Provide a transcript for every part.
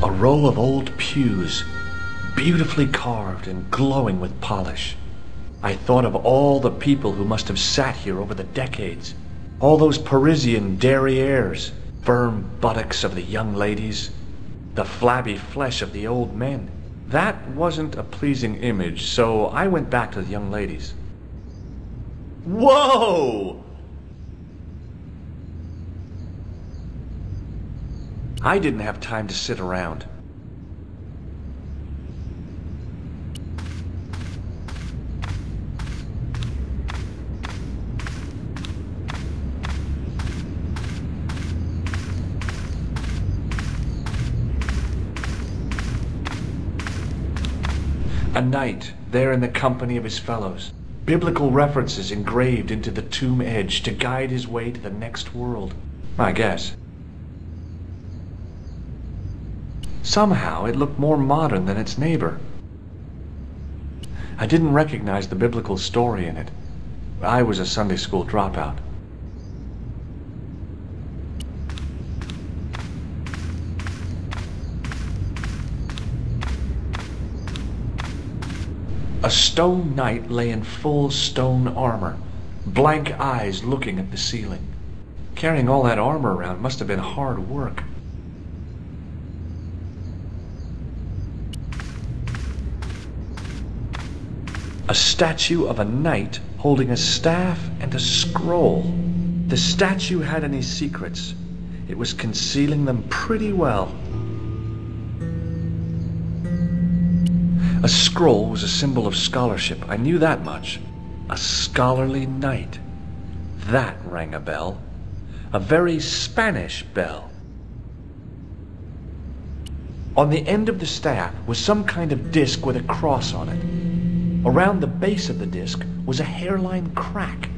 A row of old pews, beautifully carved and glowing with polish. I thought of all the people who must have sat here over the decades. All those Parisian derrieres, firm buttocks of the young ladies, the flabby flesh of the old men. That wasn't a pleasing image, so I went back to the young ladies. Whoa! I didn't have time to sit around. A knight, there in the company of his fellows. Biblical references engraved into the tomb edge to guide his way to the next world, I guess. Somehow it looked more modern than its neighbor. I didn't recognize the biblical story in it. I was a Sunday school dropout. A stone knight lay in full stone armor, blank eyes looking at the ceiling. Carrying all that armor around must have been hard work. A statue of a knight holding a staff and a scroll. The statue had any secrets. It was concealing them pretty well. A scroll was a symbol of scholarship. I knew that much. A scholarly knight. That rang a bell. A very Spanish bell. On the end of the staff was some kind of disc with a cross on it. Around the base of the disc was a hairline crack.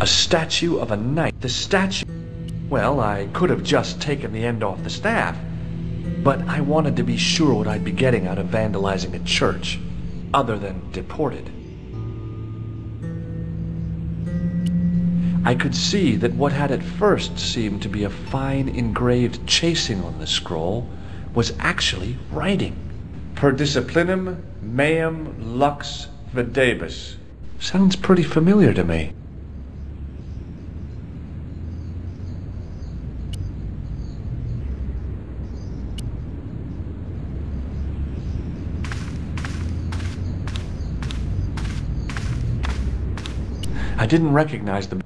A statue of a knight. The statue... Well, I could have just taken the end off the staff, but I wanted to be sure what I'd be getting out of vandalizing a church, other than deported. I could see that what had at first seemed to be a fine engraved chasing on the scroll was actually writing. Per disciplinum meum lux videbus. Sounds pretty familiar to me. I didn't recognize the...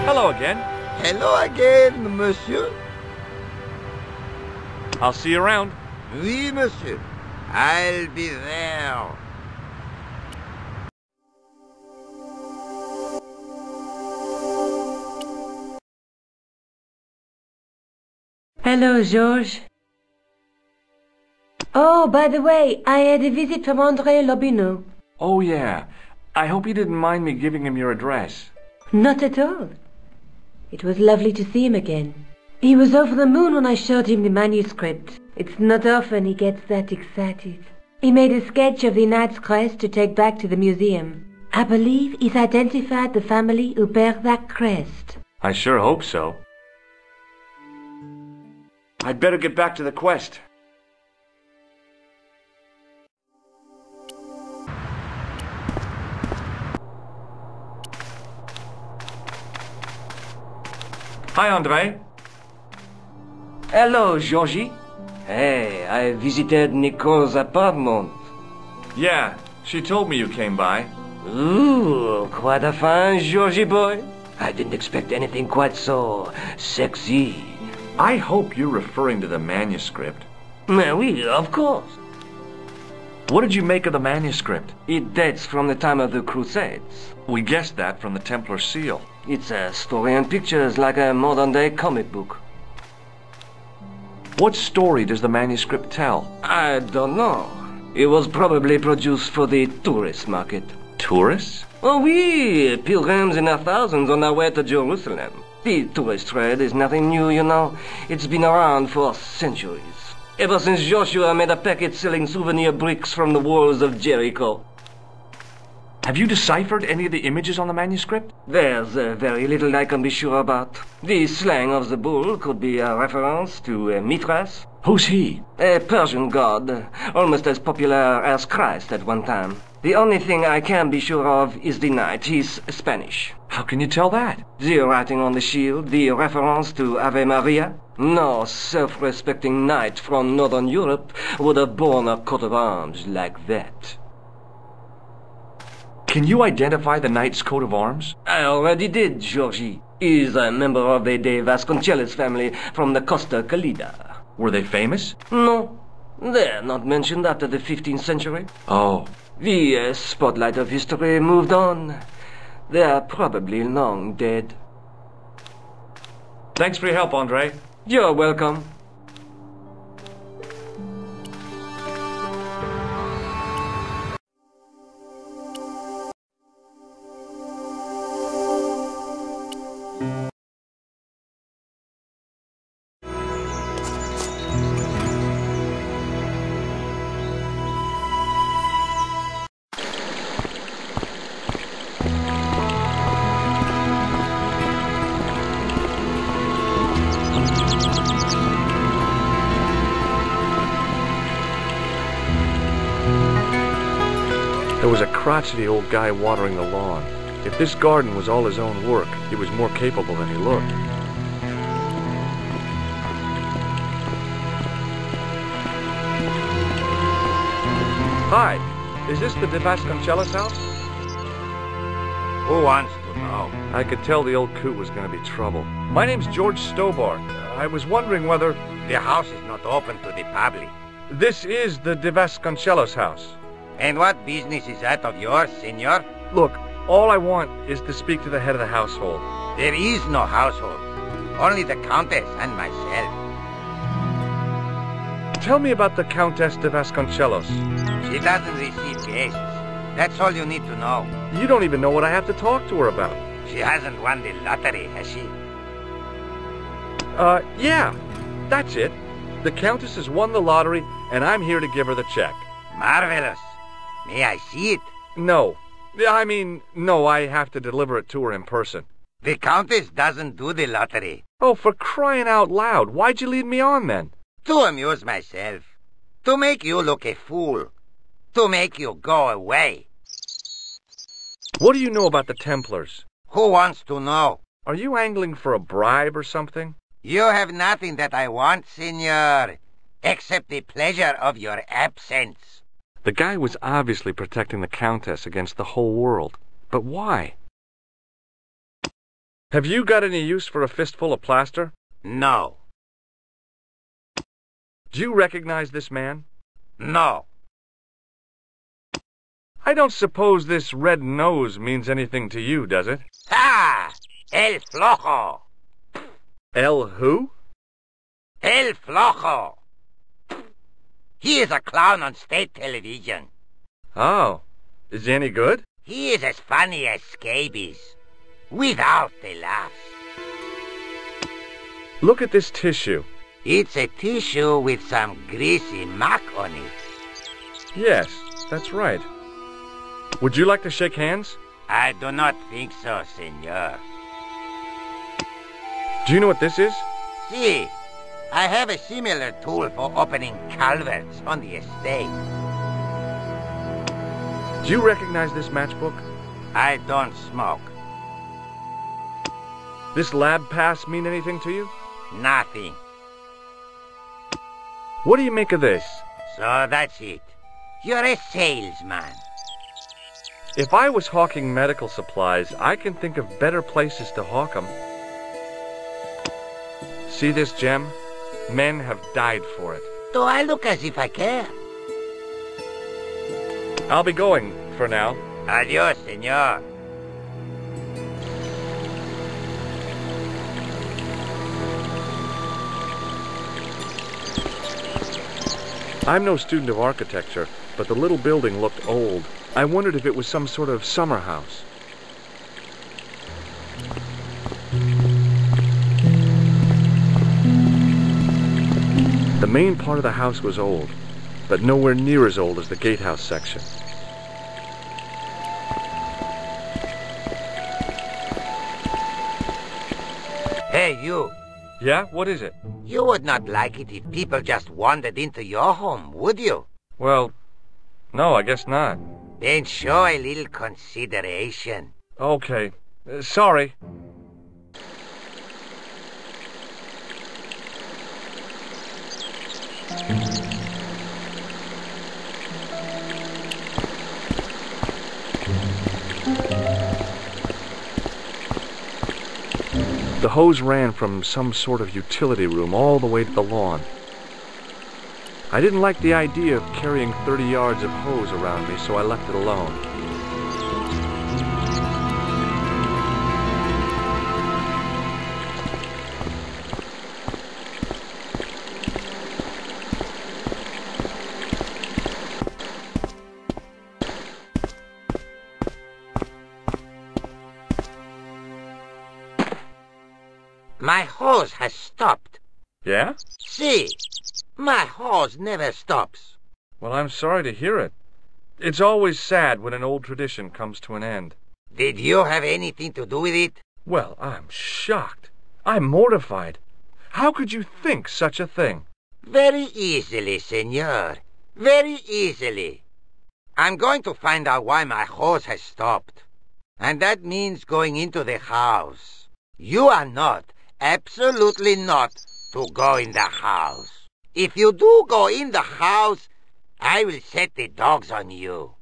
Hello again. Hello again, monsieur. I'll see you around. Oui, monsieur. I'll be there. Hello, George. Oh, by the way, I had a visit from André Lobineau. Oh, yeah. I hope you didn't mind me giving him your address. Not at all. It was lovely to see him again. He was over the moon when I showed him the manuscript. It's not often he gets that excited. He made a sketch of the knight's crest to take back to the museum. I believe he's identified the family who bear that crest. I sure hope so. I'd better get back to the quest. Hi, André. Hello, Georgie. Hey, I visited Nico's apartment. Yeah, she told me you came by. Ooh, quite a fine Georgie boy. I didn't expect anything quite so sexy. I hope you're referring to the manuscript. Oui, of course. What did you make of the manuscript? It dates from the time of the Crusades. We guessed that from the Templar seal. It's a story and pictures like a modern-day comic book. What story does the manuscript tell? I don't know. It was probably produced for the tourist market. Tourists? Oh, we pilgrims in their thousands on their way to Jerusalem. The tourist trade is nothing new, you know. It's been around for centuries. Ever since Joshua made a packet selling souvenir bricks from the walls of Jericho. Have you deciphered any of the images on the manuscript? There's very little I can be sure about. The slang of the bull could be a reference to Mithras. Who's he? A Persian god, almost as popular as Christ at one time. The only thing I can be sure of is the knight. He's Spanish. How can you tell that? The writing on the shield, the reference to Ave Maria. No self-respecting knight from Northern Europe would have borne a coat of arms like that. Can you identify the knight's coat of arms? I already did, Georgie. He's a member of the De Vasconcelos family from the Costa Calida. Were they famous? No, they're not mentioned after the 15th century. Oh. The spotlight of history moved on. They're probably long dead. Thanks for your help, Andre. You're welcome. There was a crotchety old guy watering the lawn. If this garden was all his own work, he was more capable than he looked. Hi, is this the De Vasconcelos house? Who wants to know? I could tell the old coot was going to be trouble. My name's George Stobbart. I was wondering whether... The house is not open to the public. This is the De Vasconcelos house. And what business is that of yours, senor? Look, all I want is to speak to the head of the household. There is no household. Only the Countess and myself. Tell me about the Countess de Vasconcelos. She doesn't receive guests. That's all you need to know. You don't even know what I have to talk to her about. She hasn't won the lottery, has she? Yeah. That's it. The Countess has won the lottery, and I'm here to give her the check. Marvelous. May I see it? No. No, I have to deliver it to her in person. The Countess doesn't do the lottery. Oh, for crying out loud, why'd you lead me on then? To amuse myself. To make you look a fool. To make you go away. What do you know about the Templars? Who wants to know? Are you angling for a bribe or something? You have nothing that I want, senor, except the pleasure of your absence. The guy was obviously protecting the Countess against the whole world. But why? Have you got any use for a fistful of plaster? No. Do you recognize this man? No. I don't suppose this red nose means anything to you, does it? Ha! El Flojo! El who? El Flojo! He is a clown on state television. Oh. Is he any good? He is as funny as scabies. Without the laughs. Look at this tissue. It's a tissue with some greasy muck on it. Yes, that's right. Would you like to shake hands? I do not think so, senor. Do you know what this is? See, I have a similar tool for opening culverts on the estate. Do you recognize this matchbook? I don't smoke. This lab pass mean anything to you? Nothing. What do you make of this? So that's it. You're a salesman. If I was hawking medical supplies, I can think of better places to hawk them. See this gem? Men have died for it. Do I look as if I care? I'll be going for now. Adios, senor. I'm no student of architecture, but the little building looked old. I wondered if it was some sort of summer house. The main part of the house was old, but nowhere near as old as the gatehouse section. Hey, you. Yeah? What is it? You would not like it if people just wandered into your home, would you? Well, no, I guess not. Then show a little consideration. Okay. Sorry. The hose ran from some sort of utility room all the way to the lawn. I didn't like the idea of carrying 30 yards of hose around me, so I left it alone. My hose has stopped. Yeah? See, my hose never stops. Well, I'm sorry to hear it. It's always sad when an old tradition comes to an end. Did you have anything to do with it? Well, I'm shocked. I'm mortified. How could you think such a thing? Very easily, senor. Very easily. I'm going to find out why my hose has stopped. And that means going into the house. You are not, absolutely not, to go in the house. If you do go in the house, I will set the dogs on you.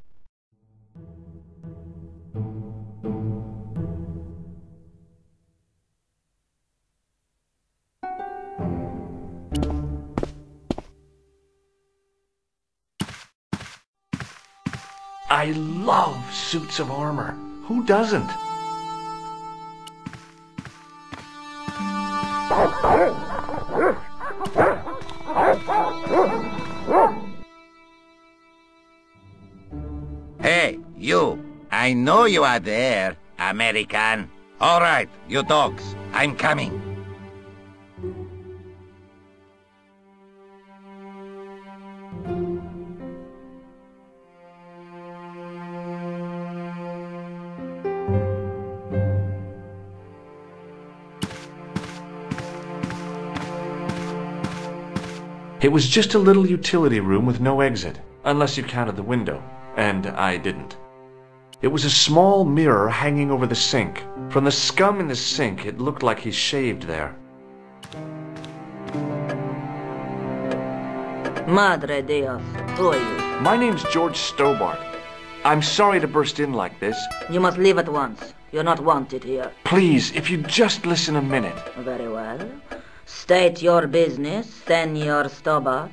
I love suits of armor. Who doesn't? Hey, you. I know you are there, American. All right, you dogs. I'm coming. It was just a little utility room with no exit, unless you counted the window, and I didn't. It was a small mirror hanging over the sink. From the scum in the sink, it looked like he shaved there. Madre Dios, who are you? My name's George Stobbart. I'm sorry to burst in like this. You must leave at once. You're not wanted here. Please, if you'd just listen a minute. Very well. State your business, Senor Stobbart.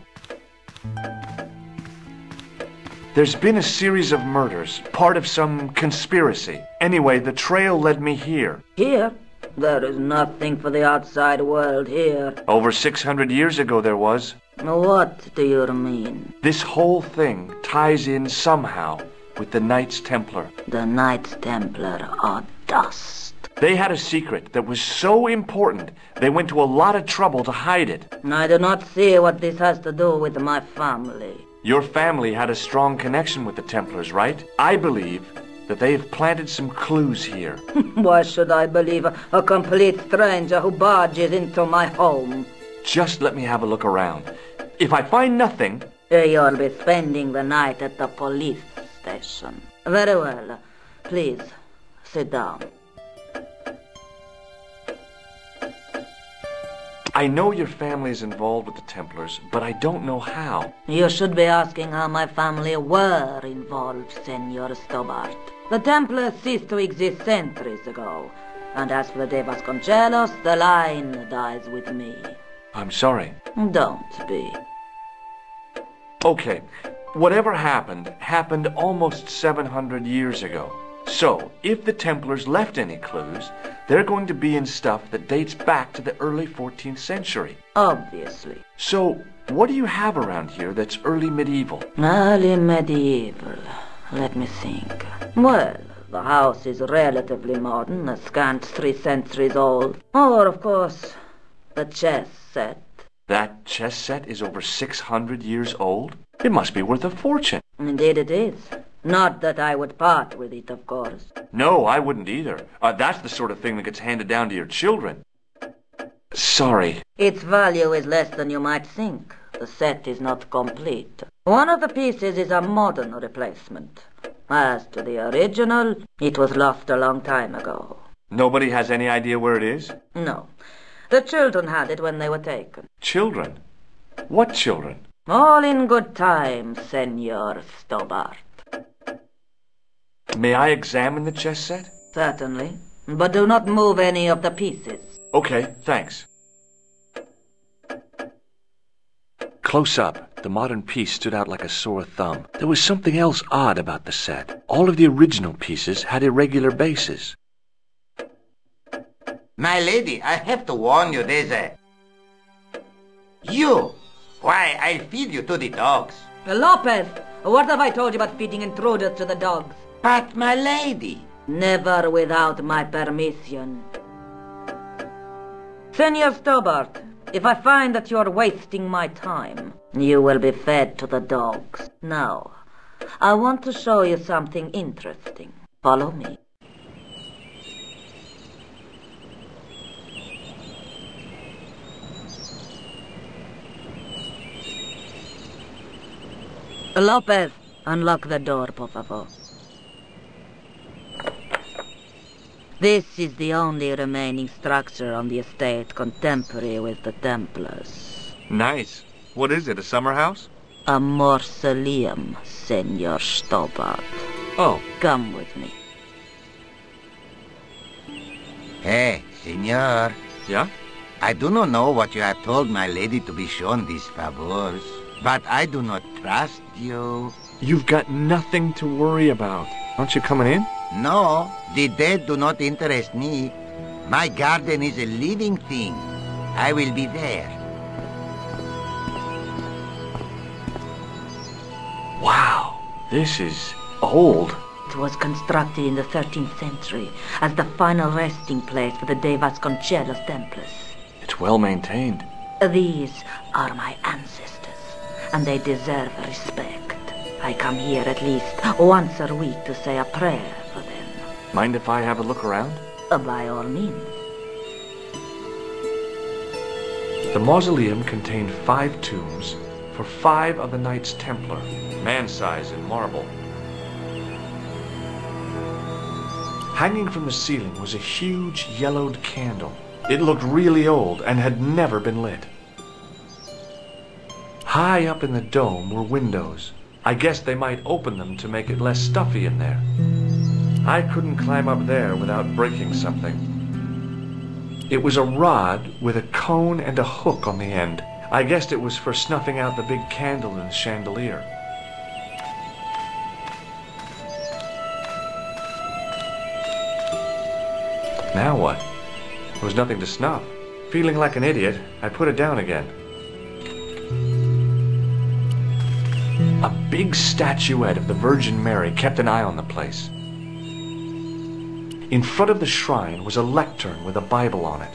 There's been a series of murders, part of some conspiracy. Anyway, the trail led me here. Here? There is nothing for the outside world here. Over 600 years ago there was. What do you mean? This whole thing ties in somehow with the Knights Templar. The Knights Templar are dust. They had a secret that was so important, they went to a lot of trouble to hide it. I do not see what this has to do with my family. Your family had a strong connection with the Templars, right? I believe that they have planted some clues here. Why should I believe a complete stranger who barges into my home? Just let me have a look around. If I find nothing... You'll be spending the night at the police station. Very well. Please, sit down. I know your family is involved with the Templars, but I don't know how. You should be asking how my family were involved, Senor Stobbart. The Templars ceased to exist centuries ago. And as for the Vasconcelos, the line dies with me. I'm sorry. Don't be. Okay, Whatever happened, happened almost 700 years ago. So, if the Templars left any clues, they're going to be in stuff that dates back to the early 14th century. Obviously. So, what do you have around here that's early medieval? Early medieval. Let me think. Well, the house is relatively modern, a scant 3 centuries old. Or, of course, the chess set. That chess set is over 600 years old? It must be worth a fortune. Indeed it is. Not that I would part with it, of course. No, I wouldn't either. That's the sort of thing that gets handed down to your children. Sorry. Its value is less than you might think. The set is not complete. One of the pieces is a modern replacement. As to the original, it was lost a long time ago. Nobody has any idea where it is? No. The children had it when they were taken. Children? What children? All in good time, Senor Stobbart. May I examine the chess set? Certainly. But do not move any of the pieces. Okay, thanks. Close up, the modern piece stood out like a sore thumb. There was something else odd about the set. All of the original pieces had irregular bases. My lady, I have to warn you, there's a... You! Why, I'll feed you to the dogs. Lopez, what have I told you about feeding intruders to the dogs? But, my lady... Never without my permission. Senor Stobbart, if I find that you're wasting my time, you will be fed to the dogs. Now, I want to show you something interesting. Follow me. Lopez, unlock the door, por favor. This is the only remaining structure on the estate contemporary with the Templars. Nice. What is it, a summer house? A mausoleum, Senor Stobbart. Oh. Come with me. Hey, senor. Yeah? I do not know what you have told my lady to be shown these favors, but I do not trust you. You've got nothing to worry about. Aren't you coming in? No, the dead do not interest me. My garden is a living thing. I will be there. Wow, this is old. It was constructed in the 13th century as the final resting place for the de Vasconcelos Templars. It's well maintained. These are my ancestors, and they deserve respect. I come here at least once a week to say a prayer for them. Mind if I have a look around? By all means. The mausoleum contained 5 tombs for 5 of the Knights Templar, man-size in marble. Hanging from the ceiling was a huge yellowed candle. It looked really old and had never been lit. High up in the dome were windows. I guess they might open them to make it less stuffy in there. I couldn't climb up there without breaking something. It was a rod with a cone and a hook on the end. I guessed it was for snuffing out the big candle in the chandelier. Now what? There was nothing to snuff. Feeling like an idiot, I put it down again. A big statuette of the Virgin Mary kept an eye on the place. In front of the shrine was a lectern with a Bible on it.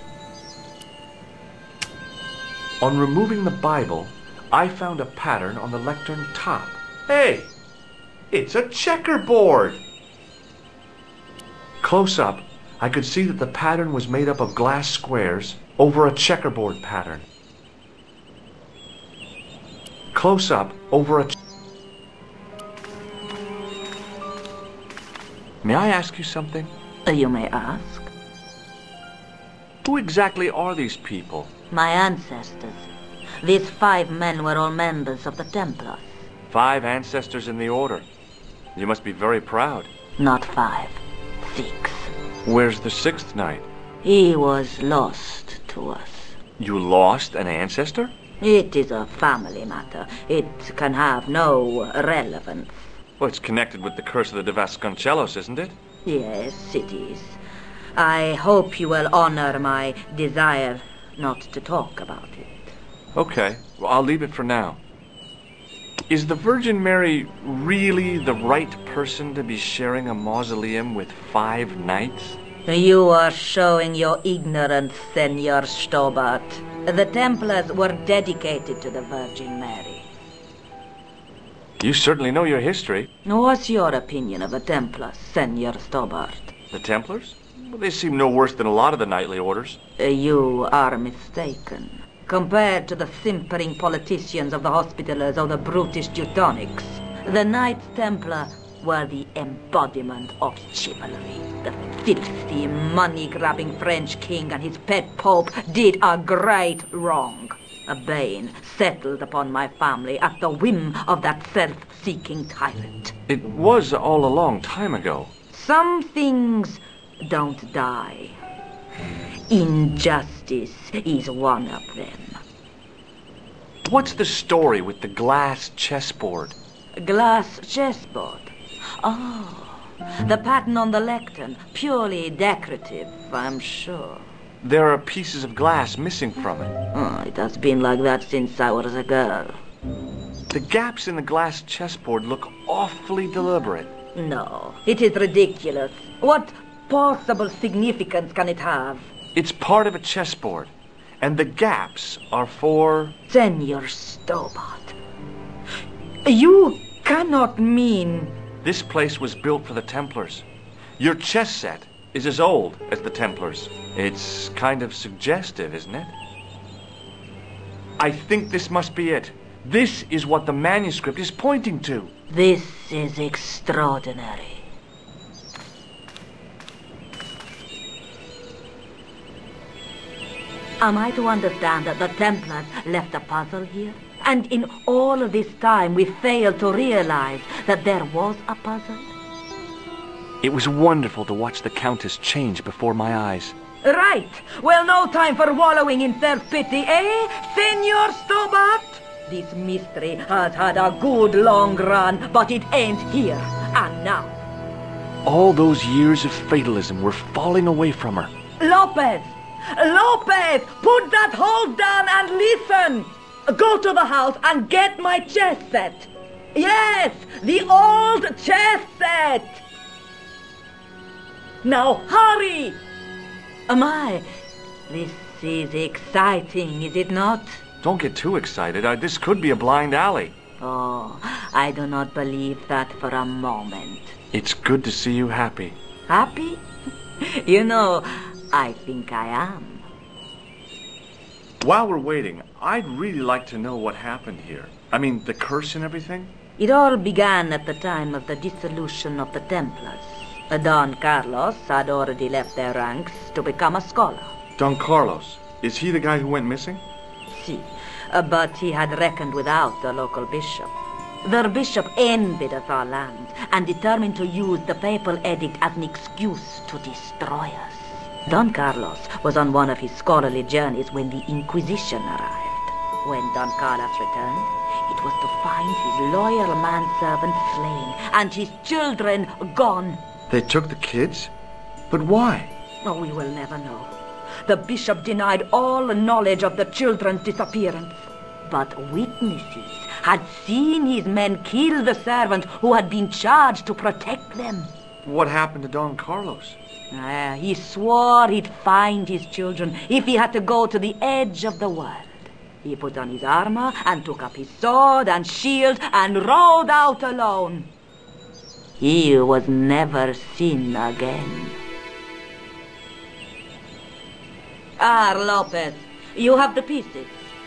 On removing the Bible, I found a pattern on the lectern top. Hey! It's a checkerboard! Close up, I could see that the pattern was made up of glass squares over a checkerboard pattern. Close up, over a... May I ask you something? You may ask. Who exactly are these people? My ancestors. These 5 men were all members of the Templars. 5 ancestors in the order. You must be very proud. Not 5. 6. Where's the 6th knight? He was lost to us. You lost an ancestor? It is a family matter. It can have no relevance. Well, it's connected with the curse of the de Vasconcelos, isn't it? Yes, it is. I hope you will honor my desire not to talk about it. Okay, well, I'll leave it for now. Is the Virgin Mary really the right person to be sharing a mausoleum with 5 knights? You are showing your ignorance, Senor Stobbart. The Templars were dedicated to the Virgin Mary. You certainly know your history. What's your opinion of the Templars, Senor Stobbart? The Templars? Well, they seem no worse than a lot of the knightly orders. You are mistaken. Compared to the simpering politicians of the Hospitallers or the brutish Teutonics, the Knights Templar were the embodiment of chivalry. The filthy, money-grabbing French king and his pet pope did a great wrong. A bane settled upon my family at the whim of that self-seeking tyrant. It was all a long time ago. Some things don't die. Injustice is one of them. What's the story with the glass chessboard? Glass chessboard. Oh, the pattern on the lectern. Purely decorative, I'm sure. There are pieces of glass missing from it. Oh, it has been like that since I was a girl. The gaps in the glass chessboard look awfully deliberate. No, it is ridiculous. What possible significance can it have? It's part of a chessboard, and the gaps are for... Senor Stobbart, you cannot mean... This place was built for the Templars. Your chess set is as old as the Templars. It's kind of suggestive, isn't it? I think this must be it. This is what the manuscript is pointing to. This is extraordinary. Am I to understand that the Templars left a puzzle here? And in all of this time we failed to realize that there was a puzzle? It was wonderful to watch the Countess change before my eyes. Right. Well, no time for wallowing in self-pity, eh, Senor Stobbart? This mystery has had a good long run, but it ends here and now. All those years of fatalism were falling away from her. Lopez! Lopez! Put that horse down and listen! Go to the house and get my chess set. Yes, the old chess set! Now hurry! This is exciting, is it not? Don't get too excited. This could be a blind alley. Oh, I do not believe that for a moment. It's good to see you happy. Happy? You know, I think I am. While we're waiting, I'd really like to know what happened here. I mean, the curse and everything? It all began at the time of the dissolution of the Templars. Don Carlos had already left their ranks to become a scholar. Don Carlos? Is he the guy who went missing? Si, but he had reckoned without the local bishop. The bishop envied us our land and determined to use the papal edict as an excuse to destroy us. Don Carlos was on one of his scholarly journeys when the Inquisition arrived. When Don Carlos returned, it was to find his loyal manservant slain and his children gone. They took the kids? But why? Oh, we will never know. The bishop denied all knowledge of the children's disappearance. But witnesses had seen his men kill the servant who had been charged to protect them. What happened to Don Carlos? He swore he'd find his children if he had to go to the edge of the world. He put on his armor and took up his sword and shield and rode out alone. He was never seen again. Lopez, you have the pieces.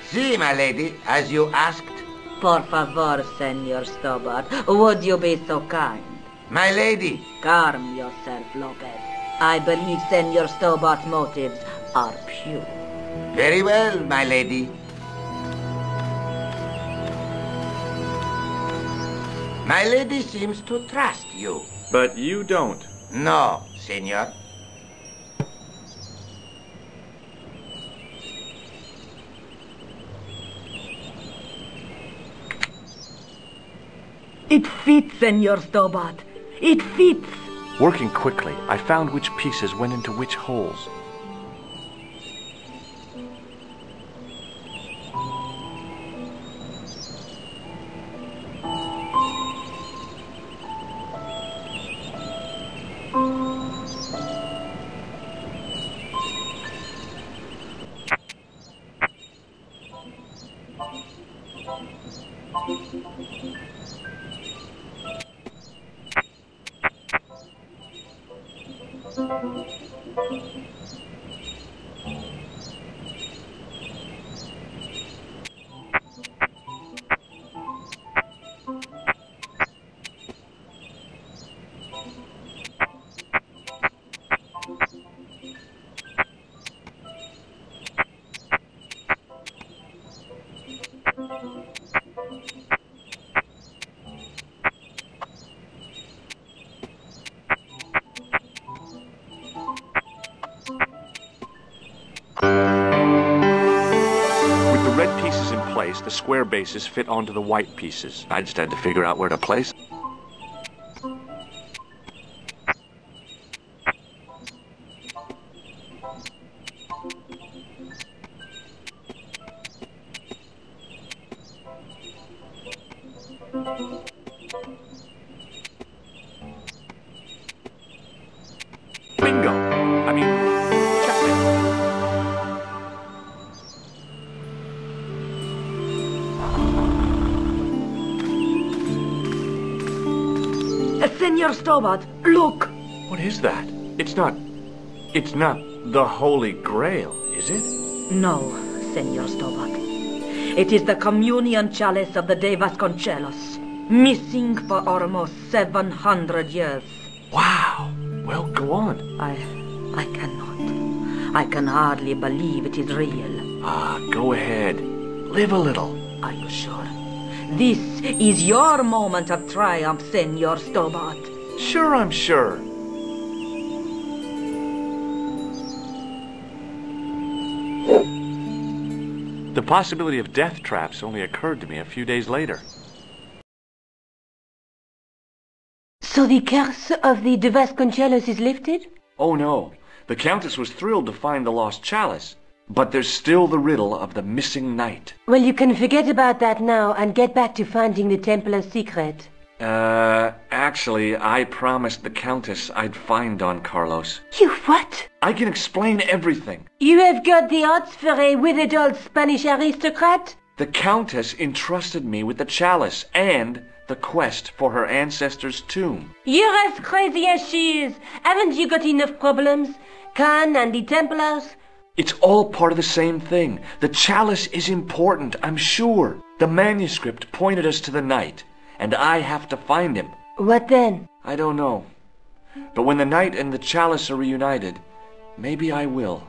Si, my lady, as you asked. Por favor, Senor Stobbart, would you be so kind? My lady. Calm yourself, Lopez. I believe Senor Stobbart's motives are pure. Very well, my lady. My lady seems to trust you. But you don't. No, senor. It fits, Senor Stobbart. It fits. Working quickly, I found which pieces went into which holes. The square bases fit onto the white pieces. I just had to figure out where to place. Bingo! I mean, checkmate. Senor Stobbart, look! What is that? It's not the Holy Grail, is it? No, Senor Stobbart. It is the communion chalice of the De Vasconcelos, missing for almost 700 years. Wow! Well, go on. I cannot. I can hardly believe it is real. Go ahead. Live a little. Are you sure? This is your moment of triumph, Senor Stobbart. Sure, I'm sure. The possibility of death traps only occurred to me a few days later. So the curse of the De Vasconcelos is lifted? Oh no, the Countess was thrilled to find the lost chalice. But there's still the riddle of the missing knight. Well, you can forget about that now and get back to finding the Templar's secret. Actually, I promised the Countess I'd find Don Carlos. You what? I can explain everything. You have got the odds for a withered old Spanish aristocrat? The Countess entrusted me with the chalice and the quest for her ancestor's tomb. You're as crazy as she is. Haven't you got enough problems? Khan and the Templars? It's all part of the same thing. The chalice is important, I'm sure. The manuscript pointed us to the knight, and I have to find him. What then? I don't know. But when the knight and the chalice are reunited, maybe I will.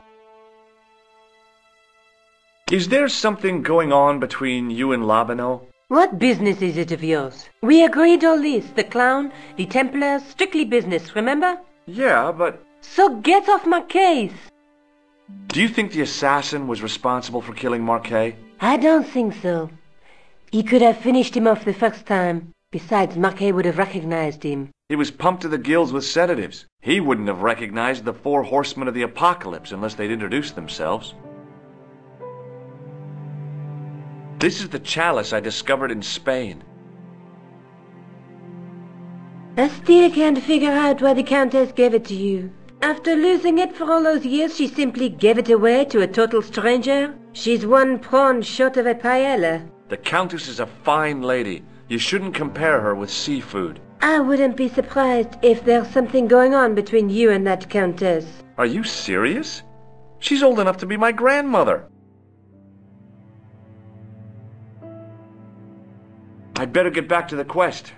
Is there something going on between you and Labano? What business is it of yours? We agreed all this, the clown, the Templars, strictly business, remember? Yeah, but... So get off my case! Do you think the assassin was responsible for killing Marquet? I don't think so. He could have finished him off the first time. Besides, Marquet would have recognized him. He was pumped to the gills with sedatives. He wouldn't have recognized the 4 horsemen of the apocalypse unless they'd introduced themselves. This is the chalice I discovered in Spain. I still can't figure out why the Countess gave it to you. After losing it for all those years, she simply gave it away to a total stranger? She's one prawn short of a paella. The Countess is a fine lady. You shouldn't compare her with seafood. I wouldn't be surprised if there's something going on between you and that Countess. Are you serious? She's old enough to be my grandmother. I'd better get back to the quest.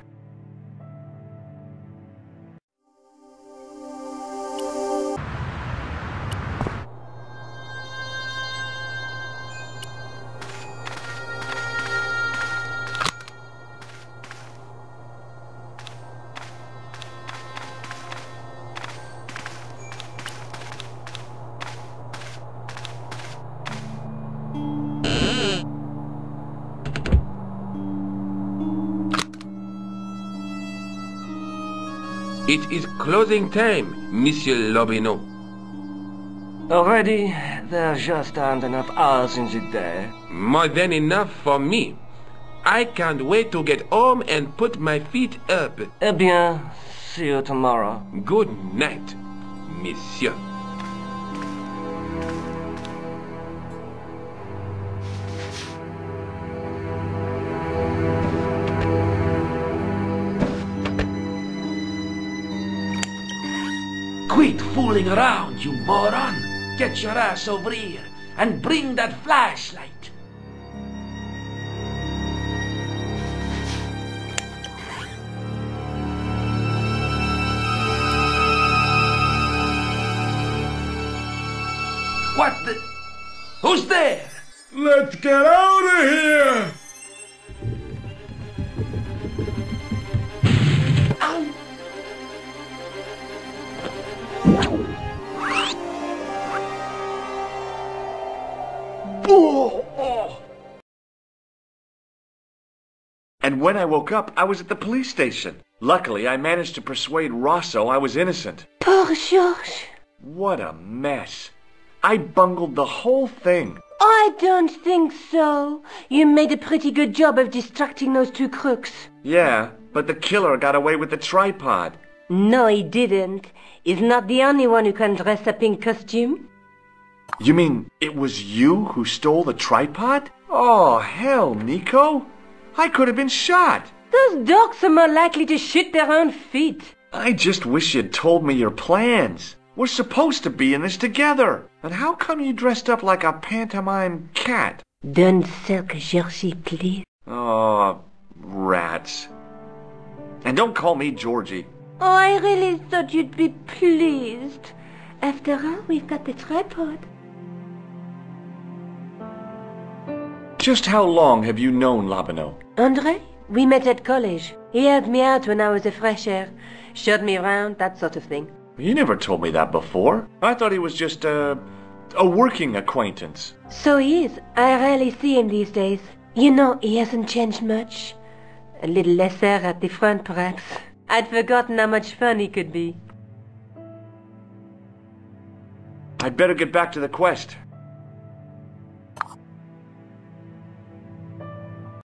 It is closing time, Monsieur Lobineau. Already, there just aren't enough hours in the day. More than enough for me. I can't wait to get home and put my feet up. Eh bien, see you tomorrow. Good night, Monsieur. Quit fooling around, you moron! Get your ass over here and bring that flashlight! What the... Who's there? Let's get out of here! Ow! Oh. And when I woke up, I was at the police station. Luckily, I managed to persuade Rosso I was innocent. Poor George. What a mess. I bungled the whole thing. I don't think so. You made a pretty good job of distracting those two crooks. Yeah, but the killer got away with the tripod. No, he didn't. He's not the only one who can dress up in costume. You mean it was you who stole the tripod? Oh, hell, Nico. I could have been shot. Those dogs are more likely to shoot their own feet. I just wish you'd told me your plans. We're supposed to be in this together. And how come you dressed up like a pantomime cat? Don't sulk, Georgie, please. Oh, rats. And don't call me Georgie. Oh, I really thought you'd be pleased. After all, we've got the tripod. Just how long have you known Lobineau? André? We met at college. He helped me out when I was a fresh air. Showed me around, that sort of thing. You never told me that before. I thought he was just a working acquaintance. So he is. I rarely see him these days. You know, he hasn't changed much. A little lesser at the front, perhaps. I'd forgotten how much fun he could be. I'd better get back to the quest.